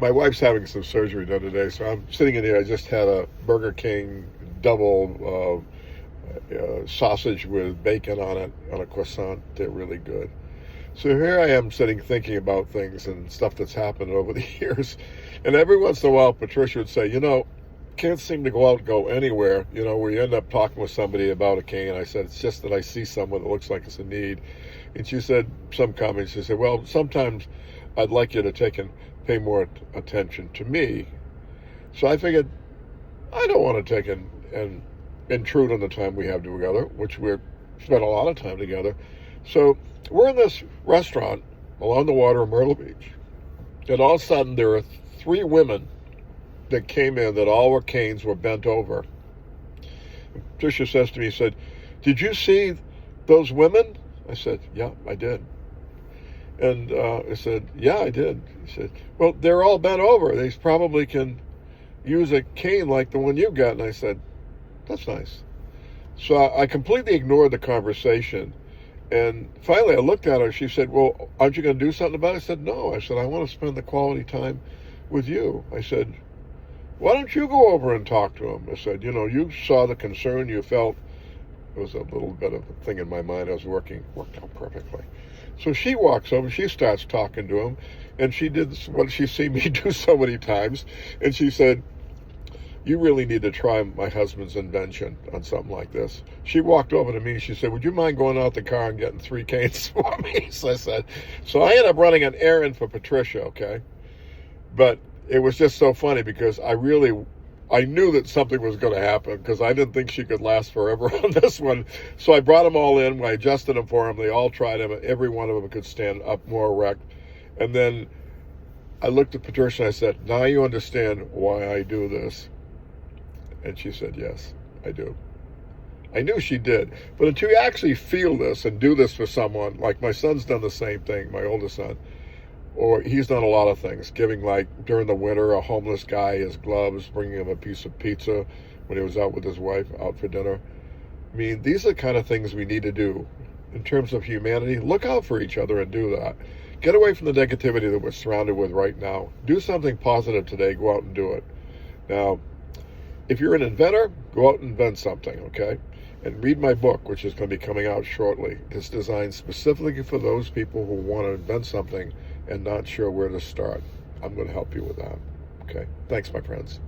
My wife's having some surgery done today, so I'm sitting in here. I just had a Burger King double sausage with bacon on it on a croissant. They're really good. So here I am sitting thinking about things and stuff that's happened over the years. And every once in a while, Patricia would say, can't seem to go anywhere, where you end up talking with somebody about a cane. I said, it's just that I see someone that looks like it's a need. And she said some comments. She said, well, sometimes I'd like you to take and pay more attention to me. So I figured I don't want to take and intrude on the time we have together, which we've spent a lot of time together. So we're in this restaurant along the water in Myrtle Beach. And all of a sudden there are three women that came in that all were canes, were bent over. Patricia says to me, said, did you see those women? I said, yeah, I did. And I said, yeah, I did. He said, well, they're all bent over. They probably can use a cane like the one you got. And I said, that's nice. So I completely ignored the conversation. And finally I looked at her. She said, well, aren't you going to do something about it? I said, no. I said, I want to spend the quality time with you. I said, why don't you go over and talk to him? I said, you saw the concern you felt. It was a little bit of a thing in my mind. Worked out perfectly. So she walks over, she starts talking to him, and she did what she's seen me do so many times. And she said, you really need to try my husband's invention on something like this. She walked over to me, she said, would you mind going out the car and getting 3 canes for me? So I said, so I ended up running an errand for Patricia, okay? But it was just so funny because I knew that something was going to happen because I didn't think she could last forever on this one. So I brought them all in. I adjusted them for them. They all tried them. Every one of them could stand up more erect. And then I looked at Patricia and I said, now you understand why I do this. And she said, yes, I do. I knew she did. But until you actually feel this and do this for someone, like my son's done the same thing, my oldest son, or he's done a lot of things, giving, like, during the winter, a homeless guy his gloves, bringing him a piece of pizza when he was out with his wife, out for dinner. I mean, these are the kind of things we need to do in terms of humanity. Look out for each other and do that. Get away from the negativity that we're surrounded with right now. Do something positive today. Go out and do it. Now, if you're an inventor, go out and invent something, okay? And read my book, which is going to be coming out shortly. It's designed specifically for those people who want to invent something and not sure where to start. I'm going to help you with that. Okay? Thanks, my friends.